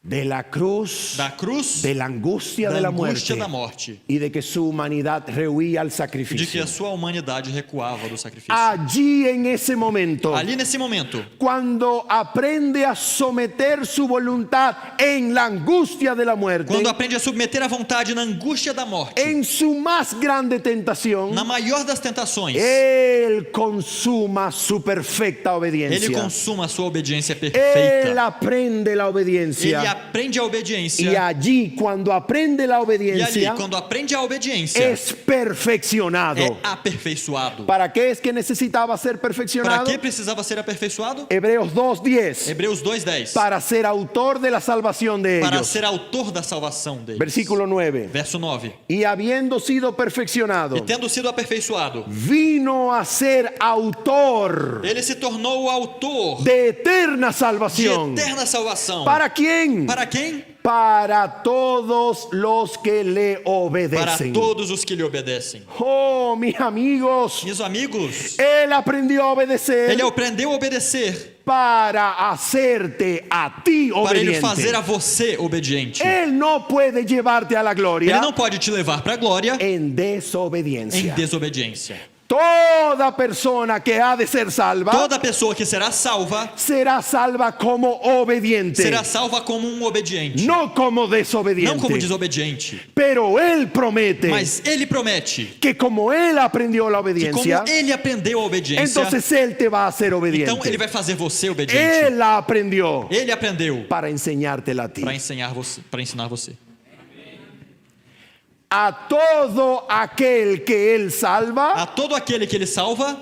de la cruz, da cruz, de la angustia da de la angústia muerte da morte, y de que su humanidad rehuía al de que sacrificio. a sua humanidade recuava do sacrifício. Allí en ese momento, Ali nesse momento, cuando aprende a someter su voluntad en la angustia de la muerte, quando aprende a submeter a vontade na angústia da morte, en su más grande tentación, na maior das tentações, Él consuma su perfecta ele obediencia. consuma a sua obediência Él perfeita. aprende la Ele obediencia. aprende a Y obediência. allí, cuando aprende la E ali, obediencia, quando aprende a obediência, es perfeccionado. é aperfeiçoado. ¿Para qué es que necesitaba ser Para perfeccionado? que precisava ser aperfeiçoado? Hebreos 2:10. Hebreus 2:10. Para ser autor de la salvación de Para ellos. ser autor da salvação deles. Versículo 9. Verso 9. Y habiendo sido perfeccionado, E tendo sido aperfeiçoado, vino a ser autor ele se tornou o autor de eterna de salvación. eterna salvação. ¿Para quién? Para quem? Para todos los que le Para obedecen. todos os que lhe obedecem. Oh, mis amigos, Meus amigos, Él aprendió a obedecer ele aprendeu a obedecer para hacerte a ti para ele fazer a obediente. você obediente. Él no puede llevarte a la Ele gloria não pode te levar para a glória en em desobediencia. desobediência. Toda persona que ha de ser salva Toda pessoa que será salva será salva como obediente, será salva como um obediente, no como não como desobediente. desobediente. Pero Él promete Mas ele promete que como Él aprendió la que obediencia, como ele aprendeu a obediência, entonces Él te va a hacer então ele obediente. vai fazer você obediente. Él la aprendió Ele aprendeu para enseñártela a ti. para ensinar você. A todo aquel que Él salva, A todo aquele que ele salva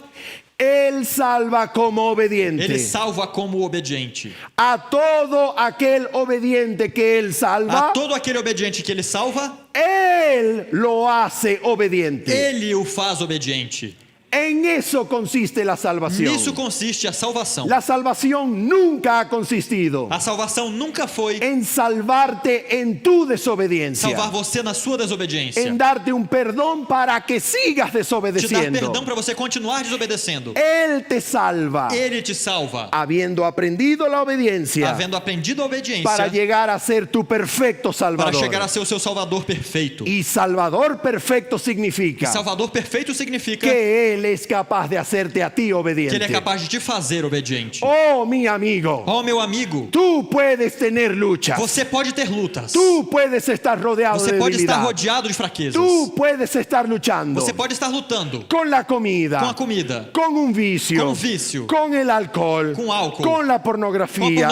como obediente. ele salva como obediente. A todo aquel obediente que Él A salva, todo aquele obediente que ele salva, Él lo hace obediente. ele o faz obediente. En eso consiste la salvación. Nisso consiste a salvação. La salvación nunca ha consistido A salvação nunca foi en salvarte en tu desobediencia, salvar você na sua desobediência, en darte un perdón para que sigas te dar desobedeciendo. perdão para você continuar desobedecendo. Él te salva Ele te salva, habiendo aprendido la obediencia havendo aprendido a obediência, para llegar a ser tu perfecto para Salvador. chegar a ser o seu Salvador perfeito. Y Salvador perfecto E significa Salvador perfeito significa que Él es capaz de hacerte a ti que ele é obediente. capaz de te fazer obediente. Oh, mi amigo, Oh, meu amigo, tú puedes tener luchas. você pode ter lutas. Tú puedes estar rodeado Você de pode estar debilidad. rodeado de fraquezas. Tú puedes estar luchando Você pode estar lutando con la comida, com a comida, con un vicio, con un vicio, con el alcohol, con álcool, con la pornografía,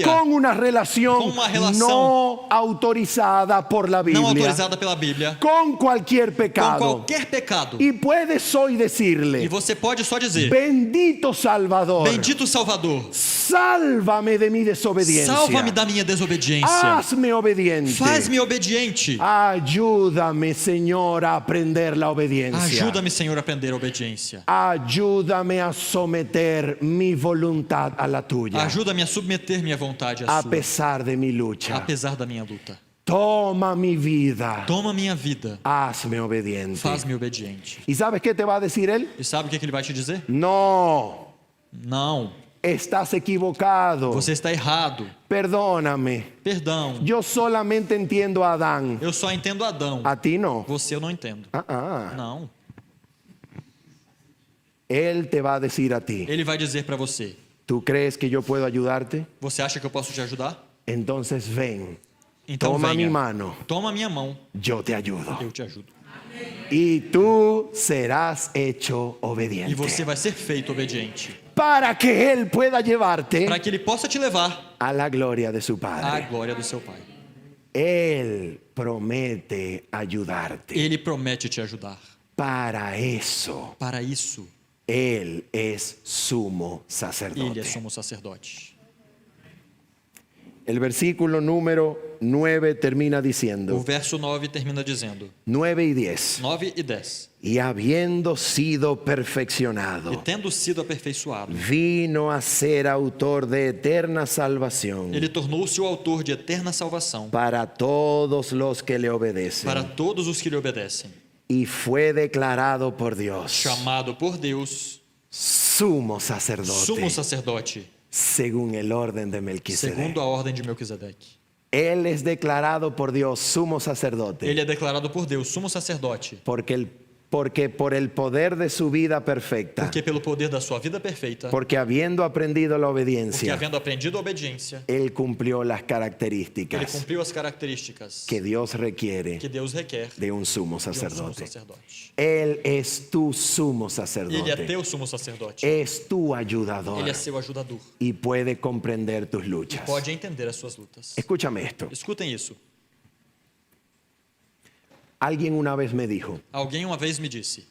con una relación con una relación no autorizada por la não Biblia, autorizada pela Bíblia, con cualquier com pecado. qualquer pecado. Y puedes hoy E decirle, você pode só dizer: bendito Salvador, Bendito Salvador, sálvame de mi desobediencia, salva-me da minha desobediência. hazme obediente, Faz-me obediente. ayúdame, Señor, a aprender la obediencia. Ajuda-me, Senhor, a aprender a obediência. Ayúdame a someter mi voluntad a la tuya, Ajuda-me a submeter minha vontade à a sua, pesar de mi lucha. apesar da minha luta. Toma mi vida, Toma minha vida, hazme obediente. faz-me obediente. ¿Y sabes qué te va a decir él? E sabe o que ele vai te dizer? No, Não, estás equivocado. você está errado. Perdóname. Perdão, Yo solamente entiendo a Adán. eu só entendo Adão. A ti no. Você eu não entendo. Não. Él te va a decir a ti. Ele vai dizer para você: ¿Tú crees que yo puedo ayudarte? Você acha que eu posso te ajudar? Entonces ven, Então toma venha. mi mano, Toma minha mão, yo te ayudo. eu te ajudo. Y tú serás hecho E obediente. você vai ser feito obediente, Para que Él pueda llevarte para que ele possa te levar a la gloria de su à Padre. glória do seu Pai. Él promete ayudarte. Ele promete te ajudar. Para eso, Para isso, Él es sumo ele é sacerdote. sumo sacerdote. El versículo número 9 termina O diciendo, verso 9 termina dizendo, 9 y 10. 9 e 10. Y habiendo sido E perfeccionado, tendo sido aperfeiçoado, vino a ser autor de eterna salvación ele tornou-se o autor de eterna salvação para todos los que le obedecen. para todos os que lhe obedecem. Y fue declarado por Dios Chamado por Deus, sumo sacerdote sumo sacerdote, según el orden de Melquisedec. segundo a ordem de Melquisedeque. Él es declarado por Dios sumo sacerdote. Ele é declarado por Deus sumo sacerdote, Porque por el poder de su vida perfecta, porque pelo poder da sua vida perfeita, porque habiendo aprendido la porque obediencia, havendo aprendido a obediência, Él cumplió las ele características cumpriu as características que Dios requiere que Deus requer de un sumo de um sumo sacerdote. sacerdote. Él es tu sumo Ele é sacerdote, teu sumo sacerdote. es tu ayudador Ele é seu ajudador. y puede comprender tus luchas. Pode entender as suas lutas. Escúchame esto. Escutem isso. Alguien una vez me dijo, Alguém uma vez me disse: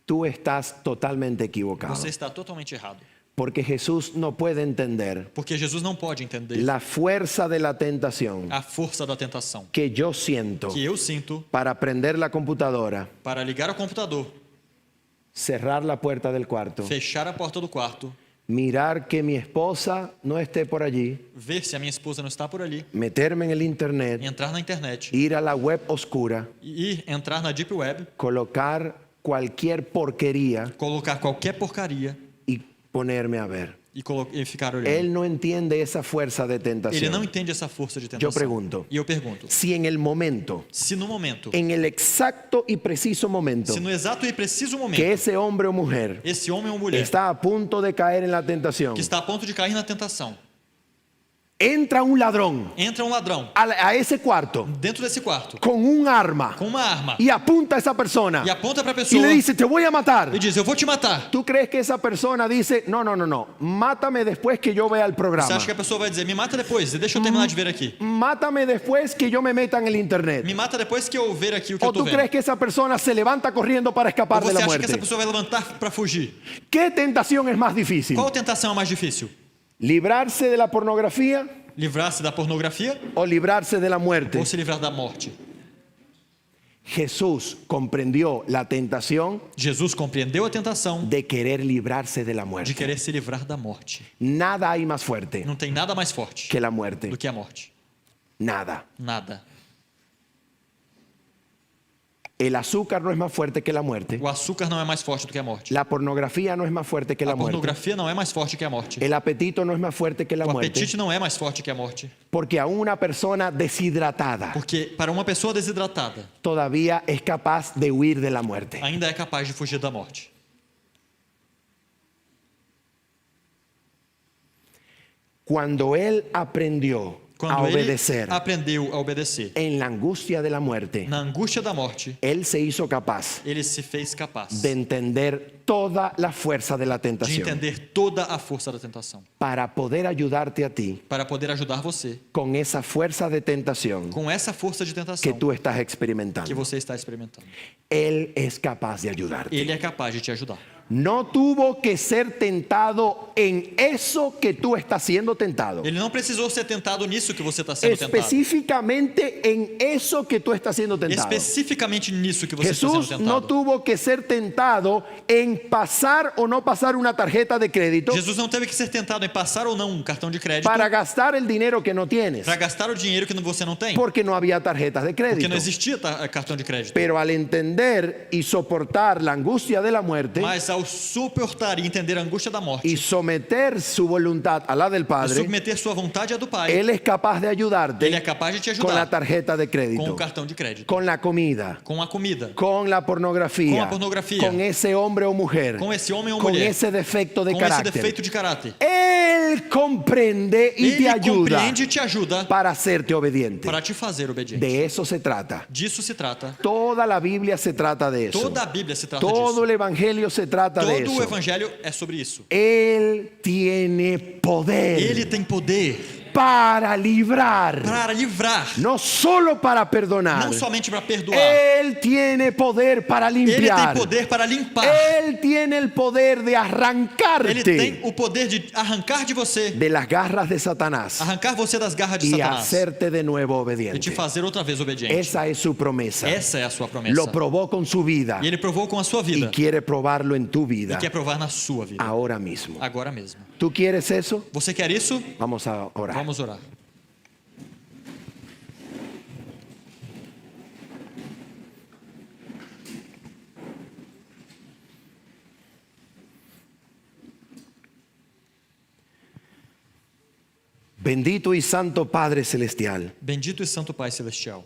tú estás totalmente equivocado, você está totalmente errado. porque Jesús no puede entender Porque Jesus não pode entender la fuerza de la tentación a força da tentação que yo siento que eu sinto para prender la computadora, para ligar o computador, cerrar la puerta del cuarto, fechar a porta do quarto, mirar que mi esposa no esté por allí, ver se a minha esposa não está por ali, meterme en el internet, entrar na internet ir a la web oscura, e entrar na Deep Web, colocar cualquier porquería colocar qualquer porcaria y ponerme a ver. e ficar olhando. Él no entiende esa fuerza de Ele não tentación. entende essa força de Yo tentação. pregunto, E eu pergunto: si en el momento, se no momento, en el exacto y preciso momento se no exato e preciso que momento, ese hombre o mujer esse homem ou mulher está a punto de caer en la tentación, que está a ponto de cair na tentação, entra un ladrón entra um ladrão a ese cuarto dentro desse quarto con un arma com uma arma y apunta a esa persona e aponta para a y pessoa le dice, te voy a matar. e diz: eu vou te matar. ¿Tú crees que esa persona dice, no, mátame después que yo vea el Você programa? acha que a pessoa vai dizer: me mata depois, deixa eu terminar de ver aqui. Mátame después que yo me meta en el internet. Me mata depois que eu ver aqui o que eu ¿O tô tú vendo. crees que esa persona se levanta corriendo para Ou escapar de você la acha que essa muerte? pessoa vai levantar para fugir? ¿Qué tentación es más difícil? Qual tentação é mais difícil? ¿Librarse de la pornografía Livrar-se da pornografia o librarse de la muerte? ou se livrar da morte? Jesús comprendió la tentación Jesus compreendeu a tentação de querer librarse de la de muerte. querer se livrar da morte. Nada hay más fuerte Não tem nada mais forte que la muerte. do que a morte. Nada. Nada. El azúcar no es más fuerte que la muerte. O açúcar não é mais forte do que a morte. La pornografía no es más fuerte que A la muerte. pornografia não é mais forte que a morte. El apetito no es más fuerte que la O muerte. apetite não é mais forte que a morte. Porque aún una persona deshidratada Porque para uma pessoa desidratada, todavía es capaz de huir de la muerte. ainda é capaz de fugir da morte. Cuando él aprendió a Quando ele obedecer aprendeu a obedecer en la angustia de la muerte, na angústia da morte, él se hizo capaz ele se fez capaz de entender toda la fuerza de la de tentación entender toda a força da tentação, para poder ayudarte a ti para poder ajudar você con esa fuerza de tentación com essa força de que tentação tú estás que experimentando. você está experimentando. Él es capaz de ayudarte. Ele é capaz de te ajudar. No tuvo que ser tentado en eso que tú estás siendo tentado. Ele não precisou ser tentado nisso que você está sendo tentado. Específicamente en eso que tú estás siendo tentado. Especificamente nisso que você está Jesús sendo no tentado. tuvo que ser tentado en pasar o no pasar una tarjeta de crédito Jesus não teve que ser tentado em passar ou não um cartão de crédito para gastar el dinero que no tienes, para gastar o dinheiro que você não tem, porque no había tarjetas de porque crédito. não existia cartão de crédito. Pero al entender y soportar la angustia de la muerte Mas ao suportar e entender a angústia da morte y someter su voluntad a la del e Padre, submeter sua vontade à do Pai, Él es capaz de ayudarte ele é capaz de te con la ajudar tarjeta de com o crédito, cartão de crédito, con la comida, com a comida, con la pornografía, Con la pornografía, con ese hombre o mujer, com esse homem ou con mulher, ese defecto de com esse carácter. defeito de caráter. Él comprende y te Ele ayuda compreende e te ajuda para hacerte obediente. para te fazer obediente. De eso se trata. Disso se trata. Toda la Biblia se trata de eso. Toda a Bíblia se trata Todo disso. el Evangelio se trata de Todo o eso. Evangelho é sobre isso. Él tiene poder Ele tem poder para librar, para livrar, no solo para perdonar. não somente para perdoar. Él tiene poder para Ele tem limpiar. poder para limpar. Él tiene el poder de Ele arrancarte tem o poder de arrancar de você, de las garras de Satanás arrancar você das garras de y Satanás hacerte de nuevo e te obediente. fazer outra vez obediente. Esa es su promesa. Essa é a sua promessa. Lo probó con su vida E ele provou com a sua y vida quiere probarlo en tu e vida quer provar na sua vida ahora mismo. agora mesmo. ¿Tú quieres eso? Você quer isso? Vamos a orar. Vamos orar. Bendito y santo Padre Celestial, Bendito e santo Pai Celestial.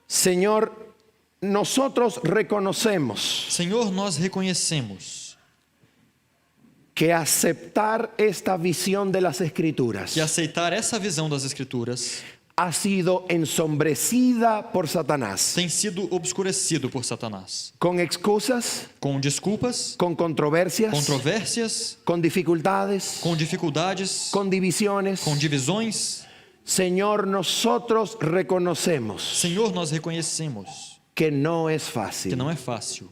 Señor, nosotros reconocemos Senhor, nós reconhecemos que aceptar esta visión de las Escrituras que aceitar essa visão das Escrituras ha sido ensombrecida por Satanás, tem sido obscurecido por Satanás, con excusas, com desculpas, con controversias, controvérsias, con dificultades, com dificuldades, con divisiones. com divisões. Señor, nosotros reconocemos Senhor, nós reconhecemos que no es que fácil. não é fácil.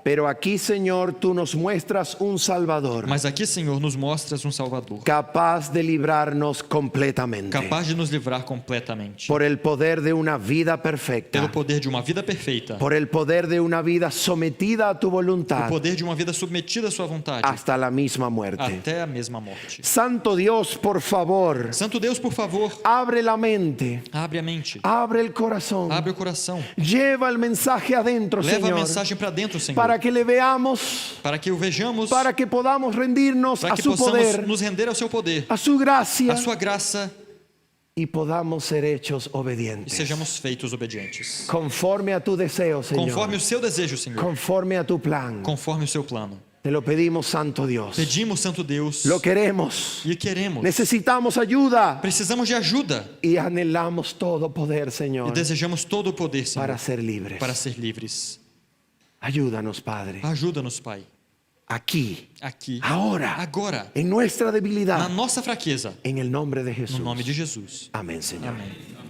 Pero aquí, Señor, tú nos muestras un Salvador Mas aqui, Senhor, nos mostras um Salvador, capaz de librarnos completamente capaz de nos livrar completamente, por el poder de una vida perfecta, pelo poder de uma vida perfeita, por el poder de una vida sometida a tu o voluntad poder de uma vida submetida à sua vontade, hasta la misma muerte. até a mesma morte. Santo Dios, por favor, Santo Deus, por favor, abre la mente, abre a mente, abre el corazón, abre o coração, lleva el mensaje adentro, leva a Señor, mensagem para dentro, Senhor, para que le veamos, para que o vejamos, para que podamos rendirnos para a que su possamos poder, nos render ao seu poder, a su gracia, à sua graça, y podamos ser hechos e obedientes, sejamos feitos obedientes, conforme a tu deseo, Señor, conforme o seu desejo, Senhor, conforme a tu plan. conforme o seu plano. Te lo pedimos, Santo Dios. Pedimos, Santo Deus, Lo queremos. e queremos, Necesitamos ayuda precisamos de ajuda, y anhelamos todo poder, e Señor, desejamos todo o poder, Senhor, para ser libres. para ser livres. Ayúdanos, Padre, Ajuda-nos, Pai, aquí, aqui, ahora, agora, en nuestra na debilidad, nossa fraqueza, en el nombre de no Jesús. nome de Jesus. Amén, Señor. Amém.